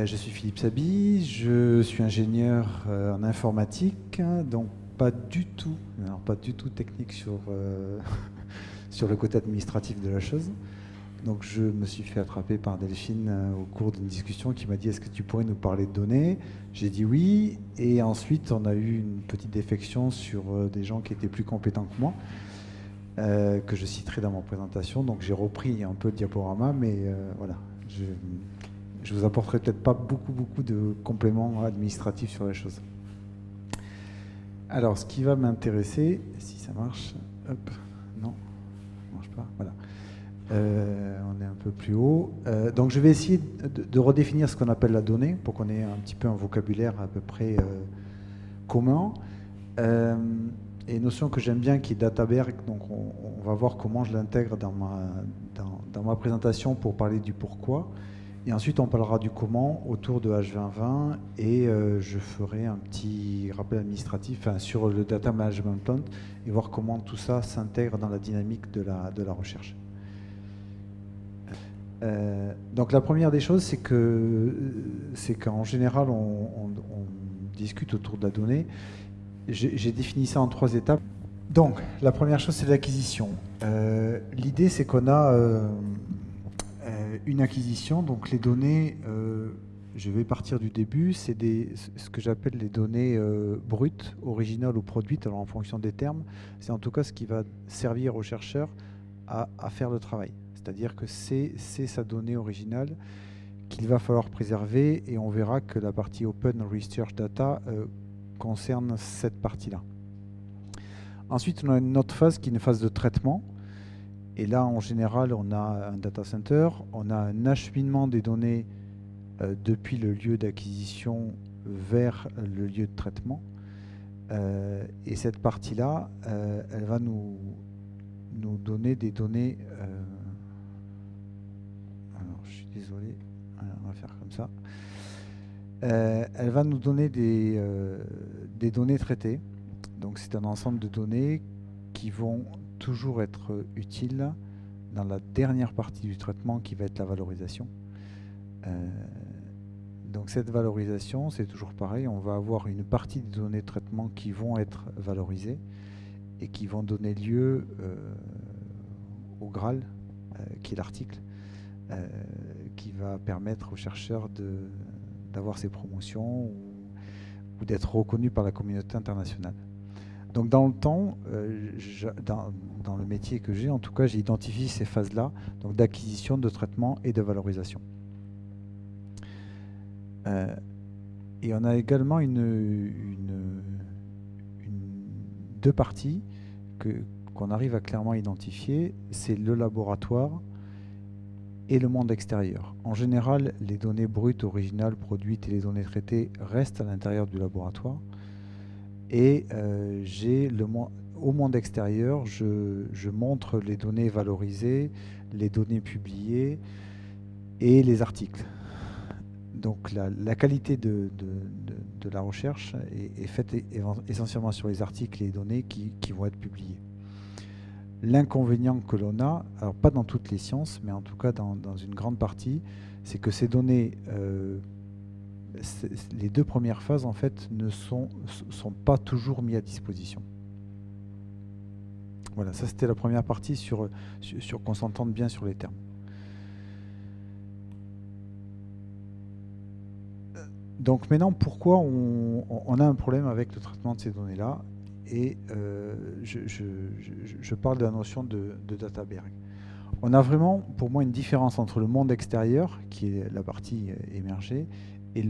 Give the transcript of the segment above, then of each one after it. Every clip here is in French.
Je suis Philippe Saby, je suis ingénieur en informatique, donc pas du tout, alors pas du tout technique sur le côté administratif de la chose. Donc je me suis fait attraper par Delphine au cours d'une discussion qui m'a dit est-ce que tu pourrais nous parler de données? J'ai dit oui, et ensuite on a eu une petite défection sur des gens qui étaient plus compétents que moi, que je citerai dans mon présentation. Donc j'ai repris un peu le diaporama, mais voilà. Je vous apporterai peut-être pas beaucoup de compléments administratifs sur la chose. Alors, ce qui va m'intéresser, si ça marche, hop, non, ça marche pas, voilà. On est un peu plus haut. Donc, je vais essayer de redéfinir ce qu'on appelle la donnée pour qu'on ait un petit peu un vocabulaire à peu près commun. Et une notion que j'aime bien qui est Databerg, donc on va voir comment je l'intègre dans ma présentation pour parler du pourquoi. Et ensuite, on parlera du comment autour de H2020 et je ferai un petit rappel administratif sur le Data Management Plan et voir comment tout ça s'intègre dans la dynamique de la recherche. Donc la première des choses, c'est qu'en général, on discute autour de la donnée. J'ai défini ça en 3 étapes. Donc, la première chose, c'est l'acquisition. L'idée, c'est qu'on a une acquisition, donc les données, je vais partir du début, c'est ce que j'appelle les données brutes, originales ou produites, alors en fonction des termes, c'est en tout cas ce qui va servir au chercheur à faire le travail. C'est-à-dire que c'est sa donnée originale qu'il va falloir préserver, et on verra que la partie Open Research Data concerne cette partie-là. Ensuite, on a une autre phase qui est une phase de traitement. Et là, en général, on a un data center, on a un acheminement des données depuis le lieu d'acquisition vers le lieu de traitement. Et cette partie-là, elle va nous donner des données... alors, je suis désolé, on va faire comme ça. Elle va nous donner des données traitées. Donc, c'est un ensemble de données qui vont toujours être utiles dans la dernière partie du traitement qui va être la valorisation. Donc cette valorisation, c'est toujours pareil, on va avoir une partie des données de traitement qui vont être valorisées et qui vont donner lieu au Graal, qui est l'article, qui va permettre aux chercheurs d'avoir ces promotions ou d'être reconnus par la communauté internationale. Donc dans le temps, dans le métier que j'ai, en tout cas, j'ai identifié ces phases-là, donc d'acquisition, de traitement et de valorisation. Et on a également deux parties qu'on arrive à clairement identifier, c'est le laboratoire et le monde extérieur. En général, les données brutes, originales, produites et les données traitées restent à l'intérieur du laboratoire. Et au monde extérieur, je montre les données valorisées, les données publiées et les articles. Donc la qualité de la recherche est faite essentiellement sur les articles et les données qui vont être publiés. L'inconvénient que l'on a, alors pas dans toutes les sciences, mais en tout cas dans une grande partie, c'est que ces données... les 2 premières phases en fait ne sont pas toujours mis à disposition. Voilà, ça c'était la première partie sur qu'on s'entende bien sur les termes. Donc maintenant, pourquoi on a un problème avec le traitement de ces données-là? Et je parle de la notion de Databerg. On a vraiment, pour moi, une différence entre le monde extérieur, qui est la partie émergée, et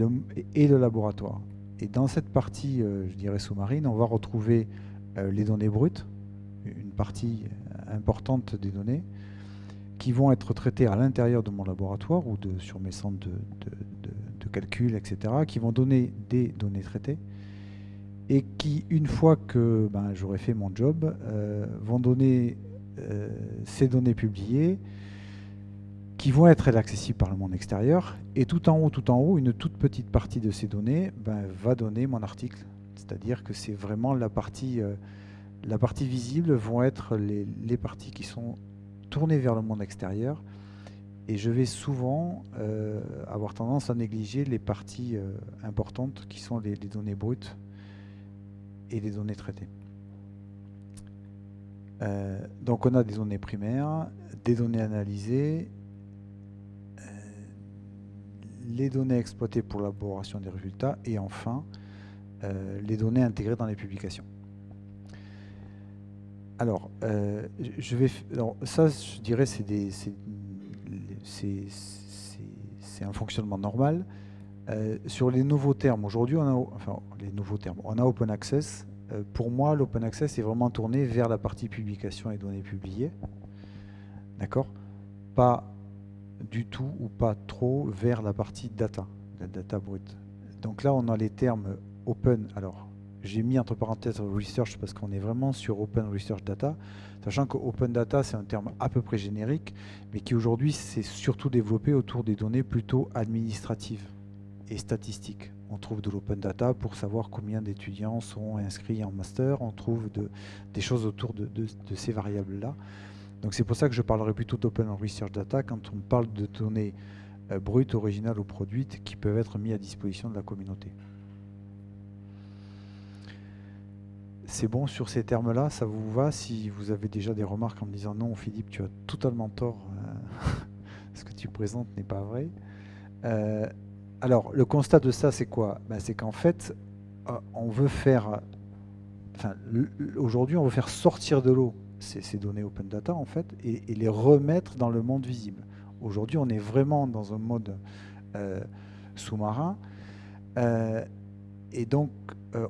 le laboratoire. Et dans cette partie, je dirais sous-marine, on va retrouver les données brutes, une partie importante des données, qui vont être traitées à l'intérieur de mon laboratoire ou sur mes centres de calcul, etc., qui vont donner des données traitées et qui, une fois que j'aurai fait mon job, vont donner ces données publiées qui vont être accessibles par le monde extérieur. Et tout en haut, une toute petite partie de ces données va donner mon article. C'est-à-dire que c'est vraiment la partie visible vont être les parties qui sont tournées vers le monde extérieur et je vais souvent avoir tendance à négliger les parties importantes qui sont les données brutes et les données traitées. Donc on a des données primaires, des données analysées, les données exploitées pour l'élaboration des résultats et enfin les données intégrées dans les publications. Alors, alors ça, je dirais, c'est un fonctionnement normal. Sur les nouveaux termes, aujourd'hui, on a Open Access. Pour moi, l'Open Access est vraiment tourné vers la partie publication et données publiées. D'accord? Pas du tout ou pas trop vers la partie data, la data brute. Donc là, on a les termes Open. Alors, j'ai mis entre parenthèses Research parce qu'on est vraiment sur Open Research Data, sachant que Open Data, c'est un terme à peu près générique, mais qui aujourd'hui s'est surtout développé autour des données plutôt administratives et statistiques. On trouve de l'open data pour savoir combien d'étudiants sont inscrits en master, on trouve des choses autour de ces variables-là. Donc c'est pour ça que je parlerai plutôt d'open research data quand on parle de données brutes, originales ou produites qui peuvent être mises à disposition de la communauté. C'est bon sur ces termes-là, ça vous va? Si vous avez déjà des remarques en me disant non Philippe, tu as totalement tort, ce que tu présentes n'est pas vrai. Alors, le constat de ça, c'est quoi? C'est qu'en fait, on veut faire... aujourd'hui, on veut faire sortir de l'eau ces données open data, en fait, et les remettre dans le monde visible. Aujourd'hui, on est vraiment dans un mode sous-marin. Et donc,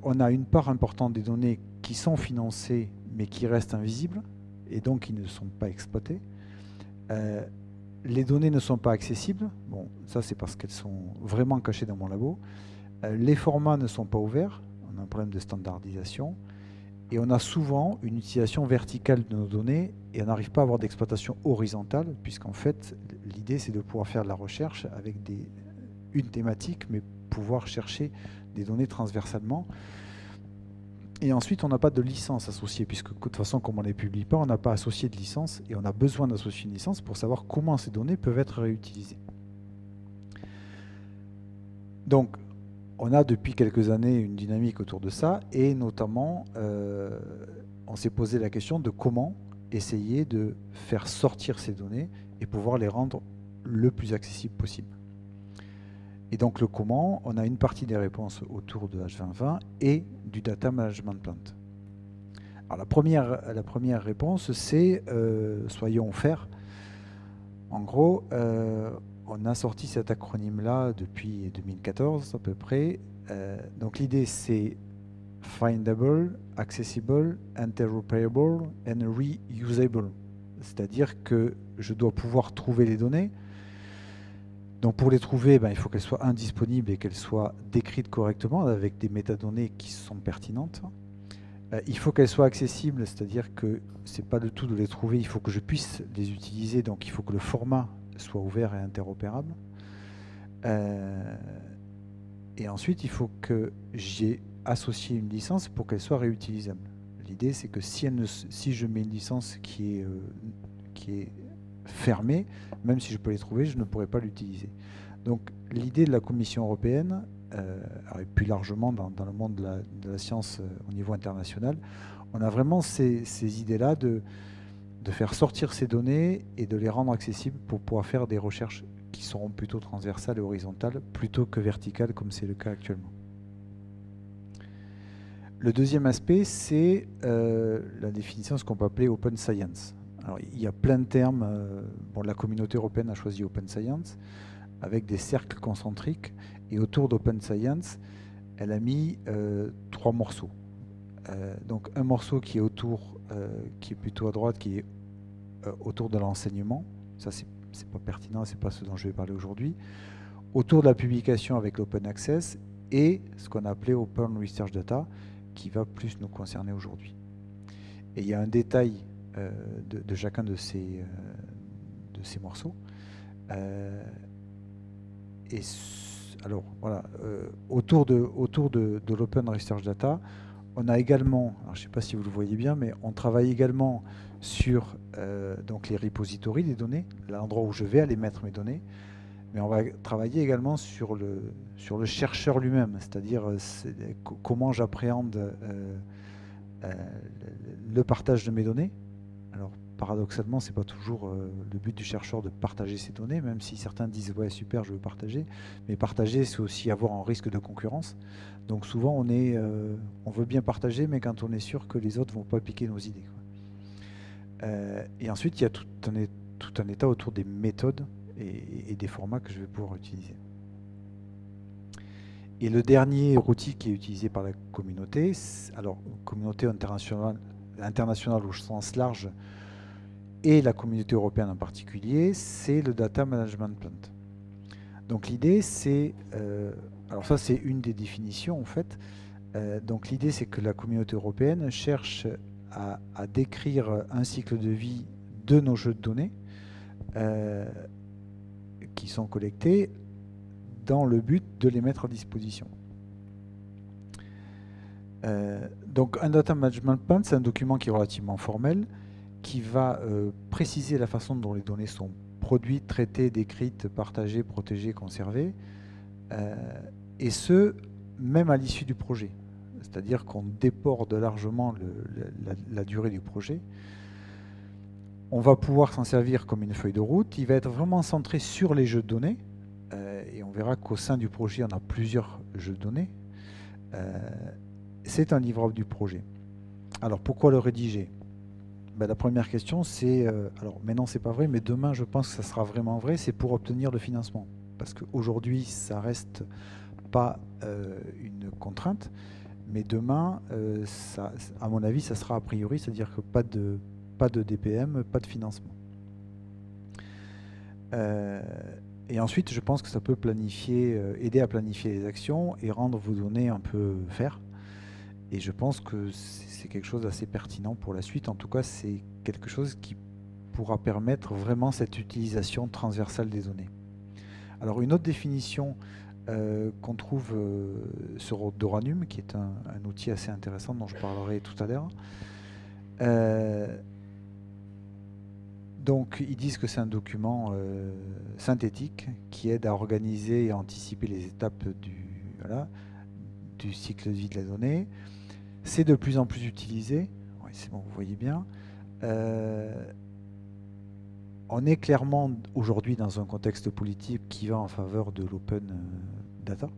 on a une part importante des données qui sont financées, mais qui restent invisibles, et donc qui ne sont pas exploitées. Les données ne sont pas accessibles. Bon, ça c'est parce qu'elles sont vraiment cachées dans mon labo. Les formats ne sont pas ouverts. On a un problème de standardisation. Et on a souvent une utilisation verticale de nos données et on n'arrive pas à avoir d'exploitation horizontale, puisqu'en fait, l'idée c'est de pouvoir faire de la recherche avec une thématique, mais pouvoir chercher des données transversalement. Et ensuite, on n'a pas de licence associée, puisque de toute façon, comme on ne les publie pas, on n'a pas associé de licence, et on a besoin d'associer une licence pour savoir comment ces données peuvent être réutilisées. Donc, on a depuis quelques années une dynamique autour de ça, et notamment, on s'est posé la question de comment essayer de faire sortir ces données et pouvoir les rendre le plus accessible possible. Et donc le comment, on a une partie des réponses autour de H2020 et du Data Management Plan. Alors la première réponse, c'est soyons fairs. En gros, on a sorti cet acronyme-là depuis 2014 à peu près. Donc l'idée, c'est findable, accessible, interoperable and reusable. C'est-à-dire que je dois pouvoir trouver les données. Donc pour les trouver, il faut qu'elles soient indisponibles et qu'elles soient décrites correctement avec des métadonnées qui sont pertinentes. Il faut qu'elles soient accessibles, c'est-à-dire que ce n'est pas du tout de les trouver, il faut que je puisse les utiliser, donc il faut que le format soit ouvert et interopérable. Et ensuite, il faut que j'ai associé une licence pour qu'elle soit réutilisable. L'idée, c'est que si je mets une licence qui est fermée, même si je peux les trouver, je ne pourrai pas l'utiliser. Donc l'idée de la Commission européenne, et plus largement dans le monde de la science au niveau international, on a vraiment ces idées-là de faire sortir ces données et de les rendre accessibles pour pouvoir faire des recherches qui seront plutôt transversales et horizontales, plutôt que verticales comme c'est le cas actuellement. Le deuxième aspect, c'est la définition de ce qu'on peut appeler Open Science. Alors, il y a plein de termes. La communauté européenne a choisi Open Science avec des cercles concentriques. Et autour d'Open Science, elle a mis 3 morceaux. Donc un morceau qui est autour, qui est plutôt à droite, qui est autour de l'enseignement. Ça, c'est pas pertinent, c'est pas ce dont je vais parler aujourd'hui. Autour de la publication avec l'Open Access et ce qu'on a appelé Open Research Data, qui va plus nous concerner aujourd'hui. Et il y a un détail de chacun de ces morceaux. Alors voilà, autour de l'Open Research Data, on a également, alors je ne sais pas si vous le voyez bien, mais on travaille également sur donc les repositories des données, l'endroit où je vais aller mettre mes données, mais on va travailler également sur le chercheur lui-même, c'est-à-dire comment j'appréhende le partage de mes données. Alors paradoxalement, ce n'est pas toujours le but du chercheur de partager ses données, même si certains disent ouais super, je veux partager, mais partager c'est aussi avoir un risque de concurrence. Donc souvent on veut bien partager, mais quand on est sûr que les autres ne vont pas piquer nos idées, quoi. Et ensuite il y a tout un état autour des méthodes et des formats que je vais pouvoir utiliser. Et le dernier outil qui est utilisé par la communauté, alors communauté internationale au sens large, et la communauté européenne en particulier, c'est le Data Management Plan. Donc l'idée c'est, alors ça c'est une des définitions en fait, donc l'idée c'est que la communauté européenne cherche à décrire un cycle de vie de nos jeux de données qui sont collectés dans le but de les mettre à disposition. Donc un Data Management Plan, c'est un document qui est relativement formel, qui va préciser la façon dont les données sont produites, traitées, décrites, partagées, protégées, conservées, et ce, même à l'issue du projet. C'est-à-dire qu'on déborde largement la durée du projet. On va pouvoir s'en servir comme une feuille de route. Il va être vraiment centré sur les jeux de données, et on verra qu'au sein du projet, on a plusieurs jeux de données. C'est un livrable du projet. Alors pourquoi le rédiger ? La première question, c'est, alors maintenant c'est pas vrai, mais demain je pense que ça sera vraiment vrai, c'est pour obtenir le financement. Parce qu'aujourd'hui, ça reste pas une contrainte, mais demain, ça, à mon avis, ça sera a priori, c'est-à-dire que pas de DPM, pas de financement. Et ensuite, je pense que ça peut planifier, aider à planifier les actions et rendre vos données un peu faire. Et je pense que c'est quelque chose d'assez pertinent pour la suite. En tout cas, c'est quelque chose qui pourra permettre vraiment cette utilisation transversale des données. Alors, une autre définition qu'on trouve sur Doranum, qui est un outil assez intéressant dont je parlerai tout à l'heure. Donc, ils disent que c'est un document synthétique qui aide à organiser et à anticiper les étapes du cycle de vie de la donnée. C'est de plus en plus utilisé. Oui, c'est bon, vous voyez bien. On est clairement aujourd'hui dans un contexte politique qui va en faveur de l'open data.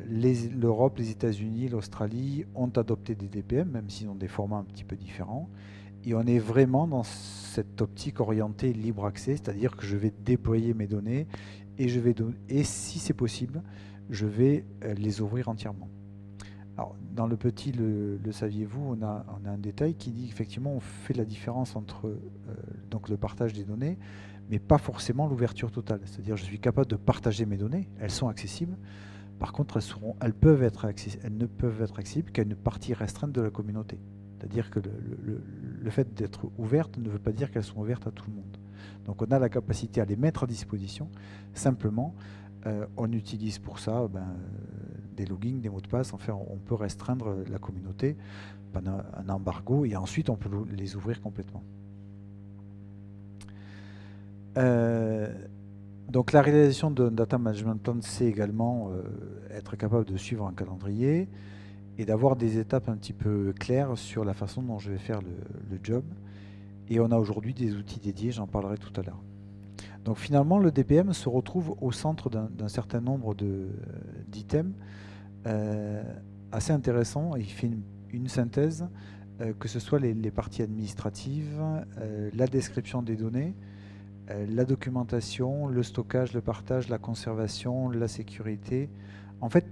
L'Europe, les États-Unis, l'Australie ont adopté des DPM, même s'ils ont des formats un petit peu différents. Et on est vraiment dans cette optique orientée libre accès, c'est-à-dire que je vais déployer mes données et si c'est possible, je vais les ouvrir entièrement. Alors, dans le petit, le saviez-vous, on a un détail qui dit qu'effectivement on fait la différence entre donc le partage des données, mais pas forcément l'ouverture totale. C'est-à-dire je suis capable de partager mes données, elles sont accessibles. Par contre, elles ne peuvent être accessibles qu'à une partie restreinte de la communauté. C'est-à-dire que le fait d'être ouvertes ne veut pas dire qu'elles sont ouvertes à tout le monde. Donc on a la capacité à les mettre à disposition. Simplement, on utilise pour ça des logins, des mots de passe. Enfin, on peut restreindre la communauté pendant un embargo et ensuite on peut les ouvrir complètement. Donc la réalisation d'un data management plan, c'est également être capable de suivre un calendrier et d'avoir des étapes un petit peu claires sur la façon dont je vais faire le job. Et on a aujourd'hui des outils dédiés, j'en parlerai tout à l'heure. Donc finalement, le DPM se retrouve au centre d'un certain nombre d'items assez intéressants. Il fait une synthèse, que ce soit les parties administratives, la description des données, la documentation, le stockage, le partage, la conservation, la sécurité. En fait,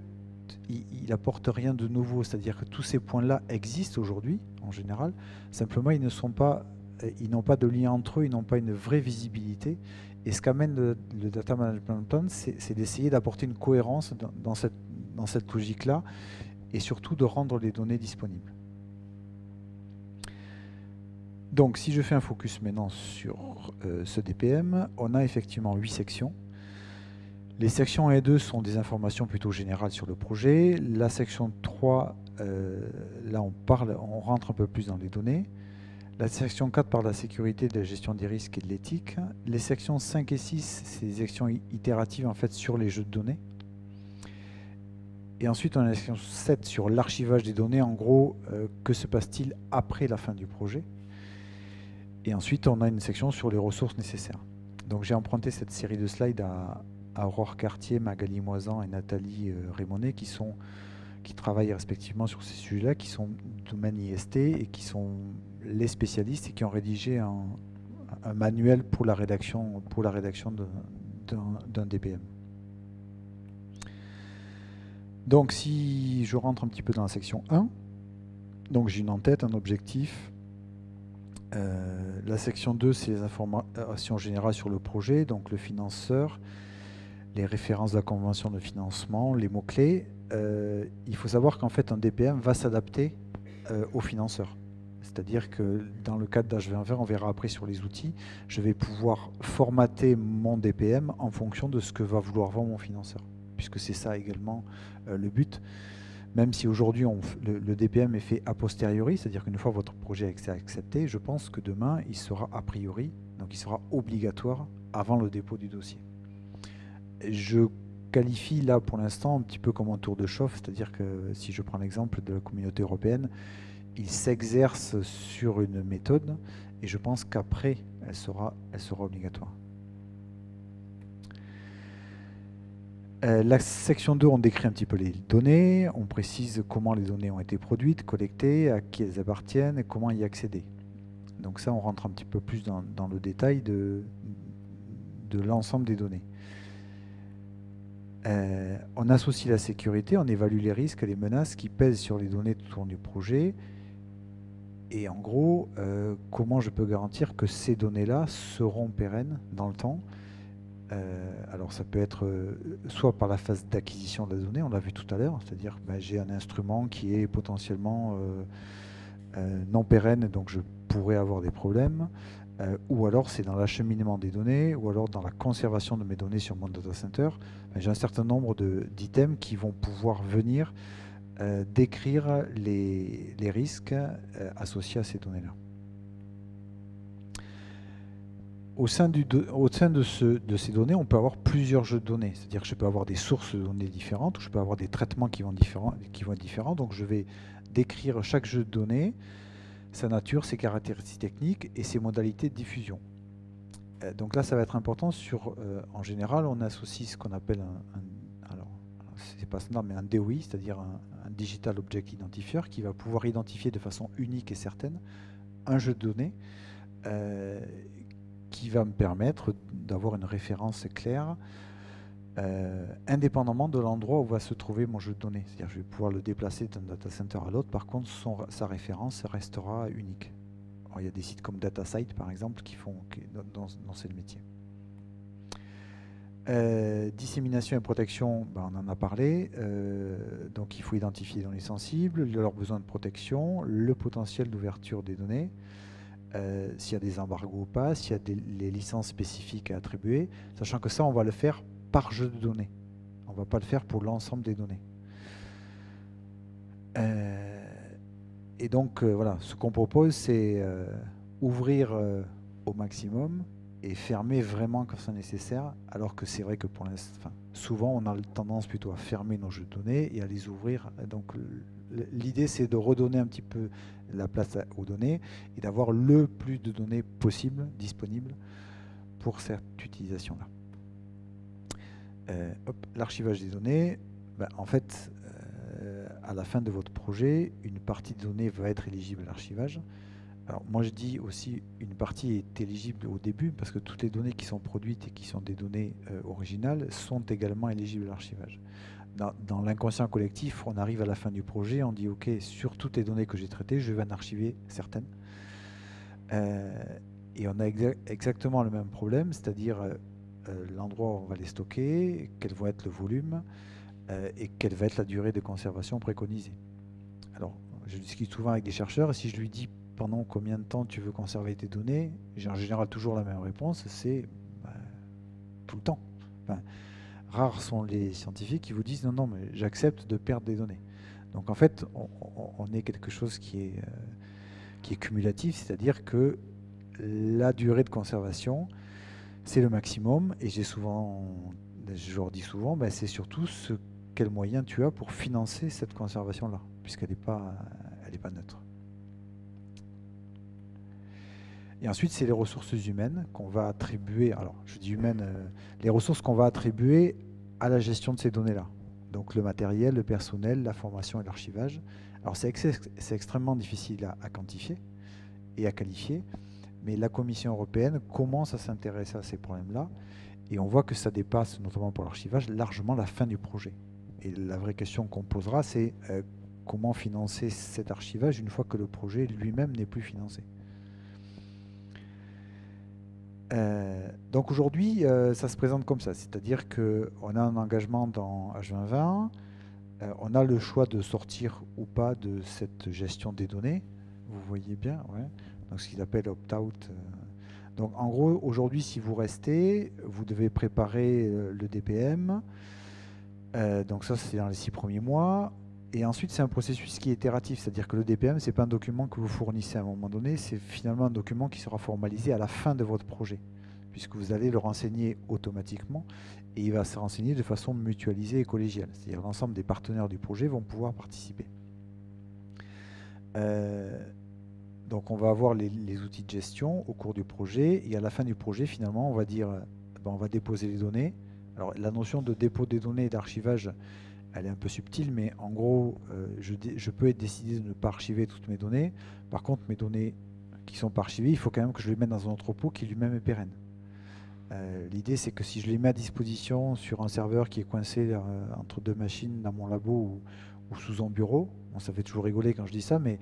il n'apporte rien de nouveau, c'est-à-dire que tous ces points-là existent aujourd'hui, en général. Simplement, ils n'ont pas de lien entre eux, ils n'ont pas une vraie visibilité. Et ce qu'amène le Data Management Plan, c'est d'essayer d'apporter une cohérence dans cette logique-là et surtout de rendre les données disponibles. Donc, si je fais un focus maintenant sur ce DPM, on a effectivement 8 sections. Les sections 1 et 2 sont des informations plutôt générales sur le projet. La section 3 là on rentre un peu plus dans les données. La section 4 parle de la sécurité, de la gestion des risques et de l'éthique. Les sections 5 et 6, c'est des sections itératives en fait sur les jeux de données. Et ensuite, on a la section 7 sur l'archivage des données. En gros, que se passe-t-il après la fin du projet? Et ensuite, on a une section sur les ressources nécessaires. Donc j'ai emprunté cette série de slides à Aurore Cartier, Magali Moisan et Nathalie Rémonet qui travaillent respectivement sur ces sujets-là, qui sont domaine IST et qui sont les spécialistes et qui ont rédigé un manuel pour la rédaction d'un DPM. Donc si je rentre un petit peu dans la section 1, donc j'ai une en-tête, un objectif. La section 2, c'est les informations générales sur le projet, donc le financeur, les références de la convention de financement, les mots-clés. Il faut savoir qu'en fait un DPM va s'adapter au financeur. C'est-à-dire que dans le cadre d'H2020, on verra après sur les outils, je vais pouvoir formater mon DPM en fonction de ce que va vouloir voir mon financeur, puisque c'est ça également le but. Même si aujourd'hui le DPM est fait a posteriori, c'est-à-dire qu'une fois votre projet est accepté, je pense que demain il sera a priori, donc il sera obligatoire avant le dépôt du dossier. Je qualifie là pour l'instant un petit peu comme un tour de chauffe, c'est-à-dire que si je prends l'exemple de la communauté européenne, il s'exerce sur une méthode et je pense qu'après elle sera obligatoire. La section 2, on décrit un petit peu les données, on précise comment les données ont été produites, collectées, à qui elles appartiennent et comment y accéder. Donc ça, on rentre un petit peu plus dans le détail de l'ensemble des données. On associe la sécurité, on évalue les risques et les menaces qui pèsent sur les données tout au long du projet. Et en gros, comment je peux garantir que ces données-là seront pérennes dans le temps. Alors ça peut être soit par la phase d'acquisition de la donnée, on l'a vu tout à l'heure, c'est-à-dire que j'ai un instrument qui est potentiellement non pérenne, donc je pourrais avoir des problèmes, ou alors c'est dans l'acheminement des données, ou alors dans la conservation de mes données sur mon data center. J'ai un certain nombre d'items qui vont pouvoir venir décrire les risques associés à ces données-là. Au sein de ces données, on peut avoir plusieurs jeux de données. C'est-à-dire que je peux avoir des sources de données différentes, ou je peux avoir des traitements qui vont être différents. Donc je vais décrire chaque jeu de données, sa nature, ses caractéristiques techniques et ses modalités de diffusion. Donc là, ça va être important. En général, on associe ce qu'on appelle alors c'est pas standard, mais un DOI, c'est-à-dire un Digital Object Identifier, qui va pouvoir identifier de façon unique et certaine un jeu de données qui va me permettre d'avoir une référence claire indépendamment de l'endroit où va se trouver mon jeu de données. C'est-à-dire que je vais pouvoir le déplacer d'un data center à l'autre, par contre sa référence restera unique. Alors, il y a des sites comme DataSite par exemple dont c'est le métier. Dissémination et protection, on en a parlé. Donc il faut identifier les données sensibles, leurs besoins de protection, le potentiel d'ouverture des données, s'il y a des embargos ou pas, s'il y a les licences spécifiques à attribuer, sachant que ça, on va le faire par jeu de données. On ne va pas le faire pour l'ensemble des données. Et donc, voilà, ce qu'on propose, c'est ouvrir au maximum et fermer vraiment quand c'est nécessaire, alors que c'est vrai que pour l'instant, souvent, on a tendance plutôt à fermer nos jeux de données et à les ouvrir. Donc, l'idée, c'est de redonner un petit peu la place aux données et d'avoir le plus de données possible disponibles pour cette utilisation-là. L'archivage des données, en fait, à la fin de votre projet, une partie des données va être éligible à l'archivage. Alors moi je dis aussi une partie est éligible au début parce que toutes les données qui sont produites et qui sont des données originales sont également éligibles à l'archivage. Dans l'inconscient collectif, on arrive à la fin du projet, on dit ok, sur toutes les données que j'ai traitées, je vais en archiver certaines. Et on a exactement le même problème, c'est-à-dire l'endroit où on va les stocker, quel va être le volume et quelle va être la durée de conservation préconisée. Alors, je discute souvent avec des chercheurs et si je lui dis pendant combien de temps tu veux conserver tes données, j'ai en général toujours la même réponse, c'est tout le temps. Rares sont les scientifiques qui vous disent non, mais j'accepte de perdre des données. Donc en fait, on est quelque chose qui est cumulatif, c'est-à-dire que la durée de conservation, c'est le maximum, et je leur dis souvent, ben, c'est surtout quel moyen tu as pour financer cette conservation-là, puisqu'elle n'est pas, elle est pas neutre. Et ensuite, c'est les ressources humaines qu'on va attribuer, alors je dis humaines, les ressources qu'on va attribuer à la gestion de ces données-là. Donc le matériel, le personnel, la formation et l'archivage. Alors c'est extrêmement difficile à quantifier et à qualifier, mais la Commission européenne commence à s'intéresser à ces problèmes-là, et on voit que ça dépasse, notamment pour l'archivage, largement la fin du projet. Et la vraie question qu'on posera, c'est comment financer cet archivage une fois que le projet lui-même n'est plus financé. Donc aujourd'hui, ça se présente comme ça, c'est-à-dire qu'on a un engagement dans H2020, on a le choix de sortir ou pas de cette gestion des données, vous voyez bien, ouais. Donc ce qu'ils appellent opt-out. Donc en gros, aujourd'hui, si vous restez, vous devez préparer le DPM, donc ça c'est dans les 6 premiers mois, et ensuite c'est un processus qui est itératif, c'est-à-dire que le DPM, c'est pas un document que vous fournissez à un moment donné, c'est finalement un document qui sera formalisé à la fin de votre projet, puisque vous allez le renseigner automatiquement, et il va se renseigner de façon mutualisée et collégiale, c'est-à-dire l'ensemble des partenaires du projet vont pouvoir participer. Donc on va avoir les outils de gestion au cours du projet, et à la fin du projet, finalement, on va dire, ben, on va déposer les données. Alors la notion de dépôt des données et d'archivage, elle est un peu subtile, mais en gros, je peux décider de ne pas archiver toutes mes données. Par contre, mes données qui sont pas archivées, il faut quand même que je les mette dans un entrepôt qui lui-même est pérenne. L'idée, c'est que si je les mets à disposition sur un serveur qui est coincé entre deux machines dans mon labo ou sous un bureau, bon, ça fait toujours rigoler quand je dis ça, mais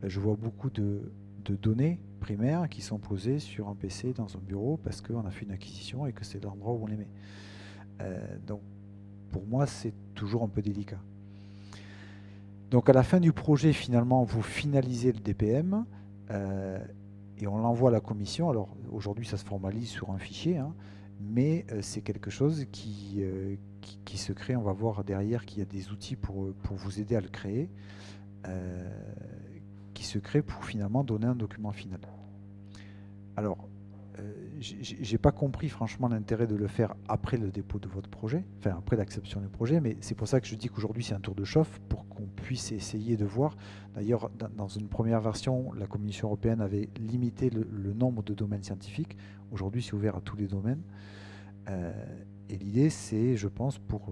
je vois beaucoup de données primaires qui sont posées sur un PC dans un bureau parce qu'on a fait une acquisition et que c'est l'endroit où on les met. Donc pour moi, c'est toujours un peu délicat. Donc à la fin du projet, finalement, vous finalisez le DPM et on l'envoie à la commission. Alors aujourd'hui, ça se formalise sur un fichier, hein, mais c'est quelque chose qui se crée. On va voir derrière qu'il y a des outils pour vous aider à le créer, qui se crée pour finalement donner un document final. Alors, j'ai pas compris franchement l'intérêt de le faire après le dépôt de votre projet, enfin après l'acception du projet, mais c'est pour ça que je dis qu'aujourd'hui c'est un tour de chauffe pour qu'on puisse essayer de voir. D'ailleurs, dans une première version, la Commission européenne avait limité le nombre de domaines scientifiques. Aujourd'hui, c'est ouvert à tous les domaines. Et l'idée, c'est, je pense, pour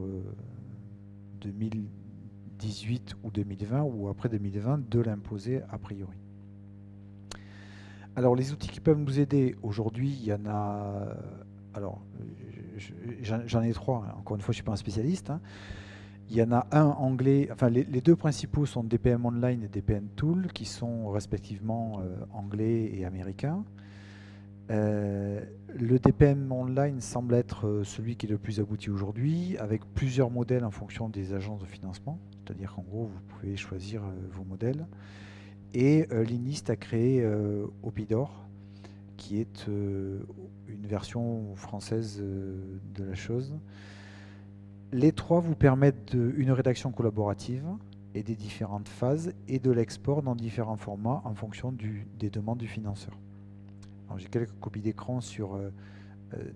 2018 ou 2020 ou après 2020, de l'imposer a priori. Alors, les outils qui peuvent nous aider, aujourd'hui, il y en a... Alors, j'en ai 3, hein. Encore une fois, je ne suis pas un spécialiste, hein. Il y en a un anglais, enfin les 2 principaux sont DPM Online et DPM Tool, qui sont respectivement anglais et américains. Le DPM Online semble être celui qui est le plus abouti aujourd'hui, avec plusieurs modèles en fonction des agences de financement, c'est-à-dire qu'en gros, vous pouvez choisir vos modèles. Et l'INIST a créé Opidor, qui est une version française de la chose. Les 3 vous permettent une rédaction collaborative et des différentes phases et de l'export dans différents formats en fonction des demandes du financeur. J'ai quelques copies d'écran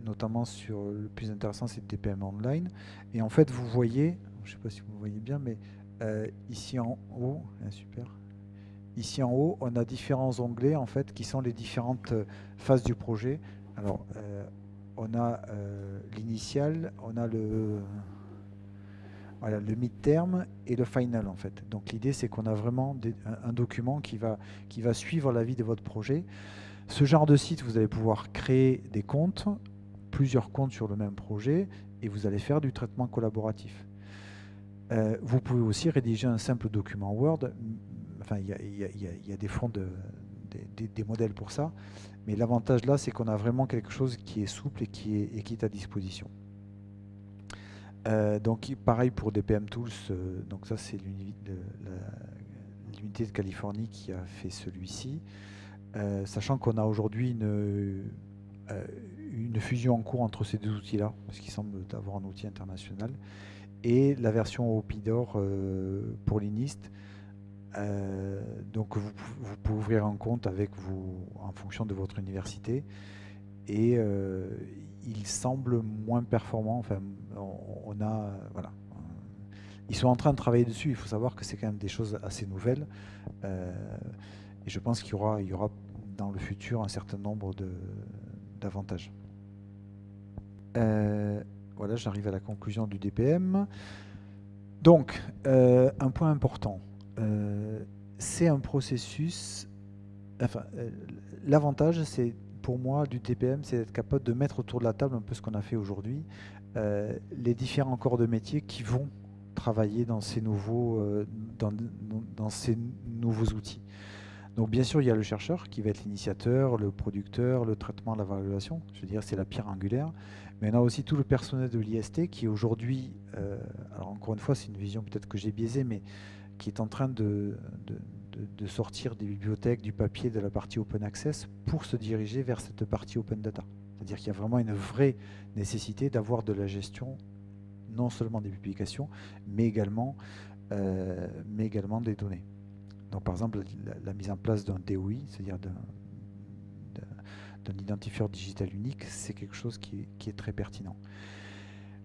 notamment sur le plus intéressant, c'est le DPM Online. Et en fait, vous voyez, je ne sais pas si vous voyez bien, mais ici en haut, super. Ici en haut, on a différents onglets en fait qui sont les différentes phases du projet. Alors, on a l'initial, on a le mid-term et le final en fait. Donc l'idée, c'est qu'on a vraiment un document qui va suivre la vie de votre projet. Ce genre de site, vous allez pouvoir créer des comptes, plusieurs comptes sur le même projet, et vous allez faire du traitement collaboratif. Vous pouvez aussi rédiger un simple document Word. Enfin, il y a des fonds, des modèles pour ça. Mais l'avantage là, c'est qu'on a vraiment quelque chose qui est souple et qui est à disposition. Donc pareil pour DPM Tools. Donc ça, c'est l'unité de Californie qui a fait celui-ci. Sachant qu'on a aujourd'hui une fusion en cours entre ces 2 outils-là, parce qu'ils semblent avoir un outil international. et la version OPIDOR pour l'INIST. Donc vous pouvez ouvrir un compte avec vous en fonction de votre université, et il semble moins performant. Enfin, on a voilà. Ils sont en train de travailler dessus. Il faut savoir que c'est quand même des choses assez nouvelles, et je pense qu'il y aura dans le futur un certain nombre d'avantages. Voilà, j'arrive à la conclusion du DPM. Donc, un point important, c'est un processus. Enfin, l'avantage, c'est pour moi du DPM, c'est d'être capable de mettre autour de la table un peu ce qu'on a fait aujourd'hui, les différents corps de métier qui vont travailler dans ces nouveaux outils. Donc bien sûr, il y a le chercheur qui va être l'initiateur, le producteur, le traitement, la l'évaluation. Je veux dire, c'est la pierre angulaire. Mais on a aussi tout le personnel de l'IST qui aujourd'hui, alors encore une fois, c'est une vision peut-être que j'ai biaisée, mais qui est en train de sortir des bibliothèques, du papier, de la partie open access pour se diriger vers cette partie open data. C'est-à-dire qu'il y a vraiment une vraie nécessité d'avoir de la gestion, non seulement des publications, mais également des données. Donc par exemple, la mise en place d'un DOI, c'est-à-dire d'un identifieur digital unique, c'est quelque chose qui est très pertinent.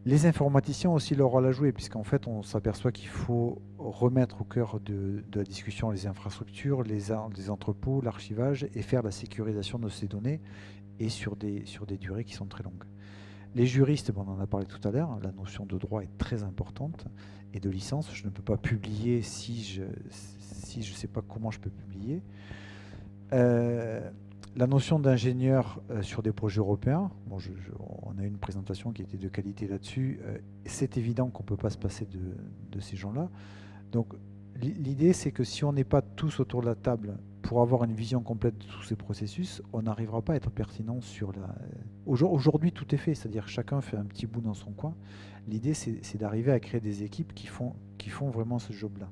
Les informaticiens ont aussi leur rôle à jouer, puisqu'en fait on s'aperçoit qu'il faut remettre au cœur de la discussion les infrastructures, les entrepôts, l'archivage, et faire la sécurisation de ces données, et sur des durées qui sont très longues. Les juristes, on en a parlé tout à l'heure, la notion de droit est très importante, et de licence. Je ne peux pas publier si je ne sais pas comment je peux publier. La notion d'ingénieur sur des projets européens, bon, on a eu une présentation qui était de qualité là-dessus. C'est évident qu'on ne peut pas se passer de ces gens-là. Donc l'idée, c'est que si on n'est pas tous autour de la table pour avoir une vision complète de tous ces processus, on n'arrivera pas à être pertinent sur la... Aujourd'hui, tout est fait, c'est-à-dire chacun fait un petit bout dans son coin. L'idée, c'est d'arriver à créer des équipes qui font vraiment ce job-là.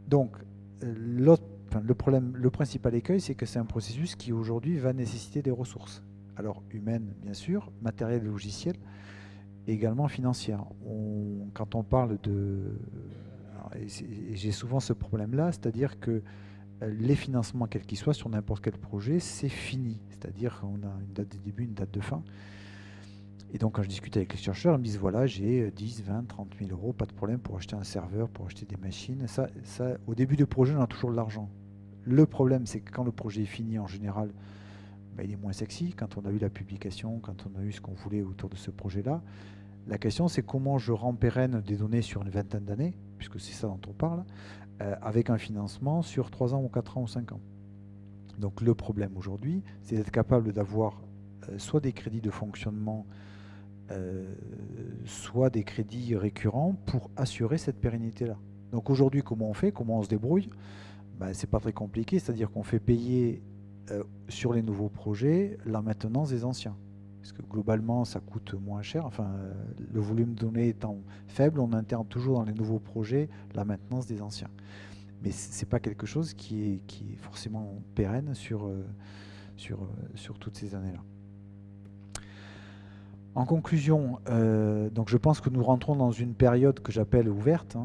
Donc, le principal écueil, c'est que c'est un processus qui aujourd'hui va nécessiter des ressources. Alors humaines, bien sûr, matérielles et logicielles, et également financières. Quand on parle de... Et j'ai souvent ce problème-là, c'est-à-dire que les financements, quels qu'ils soient, sur n'importe quel projet, c'est fini. C'est-à-dire qu'on a une date de début, une date de fin. Et donc, quand je discute avec les chercheurs, ils me disent, voilà, j'ai 10, 20, 30 000 euros, pas de problème pour acheter un serveur, pour acheter des machines. Ça, au début du projet, on a toujours de l'argent. Le problème, c'est que quand le projet est fini, en général, il est moins sexy. Quand on a eu la publication, quand on a eu ce qu'on voulait autour de ce projet-là, la question, c'est comment je rends pérenne des données sur une vingtaine d'années, puisque c'est ça dont on parle, avec un financement sur 3 ans ou 4 ans ou 5 ans. Donc le problème aujourd'hui, c'est d'être capable d'avoir soit des crédits de fonctionnement, soit des crédits récurrents pour assurer cette pérennité-là. Donc aujourd'hui, comment on fait? Comment on se débrouille? C'est pas très compliqué, c'est-à-dire qu'on fait payer sur les nouveaux projets la maintenance des anciens. Parce que globalement, ça coûte moins cher. Enfin, le volume de données étant faible, on intègre toujours dans les nouveaux projets la maintenance des anciens. Mais ce n'est pas quelque chose qui est forcément pérenne sur toutes ces années-là. En conclusion, donc je pense que nous rentrons dans une période que j'appelle ouverte,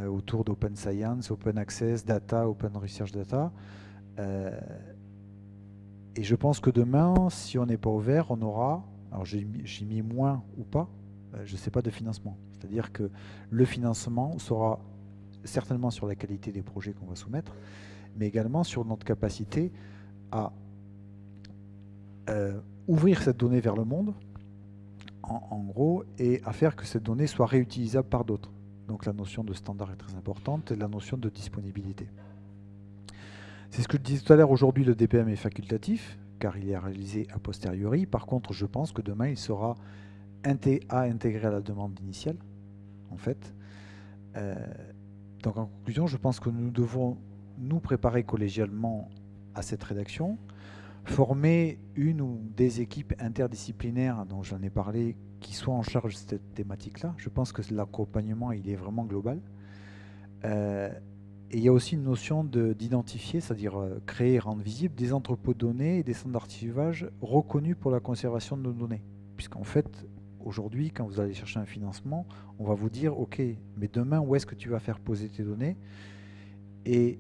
autour d'Open Science, Open Access, Data, Open Research Data. Et je pense que demain, si on n'est pas ouvert, on aura, alors j'ai mis moins ou pas, je ne sais pas, de financement. C'est-à-dire que le financement sera certainement sur la qualité des projets qu'on va soumettre, mais également sur notre capacité à ouvrir cette donnée vers le monde, en gros, et à faire que cette donnée soit réutilisable par d'autres. Donc la notion de standard est très importante, et la notion de disponibilité. C'est ce que je disais tout à l'heure, aujourd'hui le DPM est facultatif, car il est réalisé a posteriori. Par contre, je pense que demain, il sera intégré à la demande initiale, en fait. Donc en conclusion, je pense que nous devons nous préparer collégialement à cette rédaction, former une ou des équipes interdisciplinaires dont j'en ai parlé, qui soient en charge de cette thématique-là. Je pense que l'accompagnement, il est vraiment global. Et il y a aussi une notion d'identifier, c'est-à-dire créer et rendre visibles des entrepôts de données et des centres d'archivage reconnus pour la conservation de nos données. Puisqu'en fait, aujourd'hui, quand vous allez chercher un financement, on va vous dire, OK, mais demain, où est-ce que tu vas faire poser tes données? Et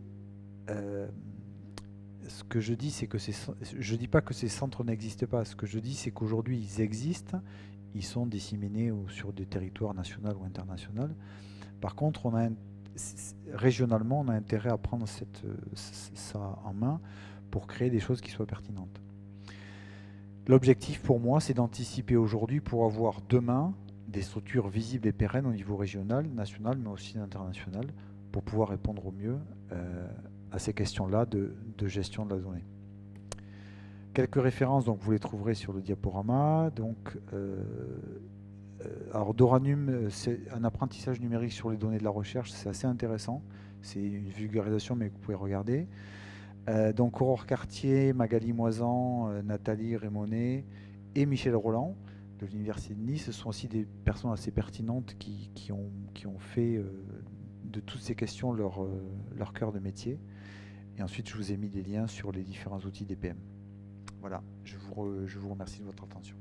ce que je dis, c'est que je dis pas que ces centres n'existent pas. Ce que je dis, c'est qu'aujourd'hui, ils existent. Ils sont disséminés sur des territoires nationaux ou internationaux. Par contre, régionalement, on a intérêt à prendre ça en main pour créer des choses qui soient pertinentes. L'objectif pour moi, c'est d'anticiper aujourd'hui pour avoir demain des structures visibles et pérennes au niveau régional, national, mais aussi international, pour pouvoir répondre au mieux à ces questions-là de gestion de la donnée. Quelques références, donc vous les trouverez sur le diaporama. Donc, alors Doranum, c'est un apprentissage numérique sur les données de la recherche, c'est assez intéressant. C'est une vulgarisation, mais vous pouvez regarder. Donc Aurore Cartier, Magali Moisan, Nathalie Rémonet et Michel Roland de l'Université de Nice, ce sont aussi des personnes assez pertinentes qui ont fait de toutes ces questions leur cœur de métier. Et ensuite, je vous ai mis des liens sur les différents outils d'EPM. Voilà, je vous remercie de votre attention.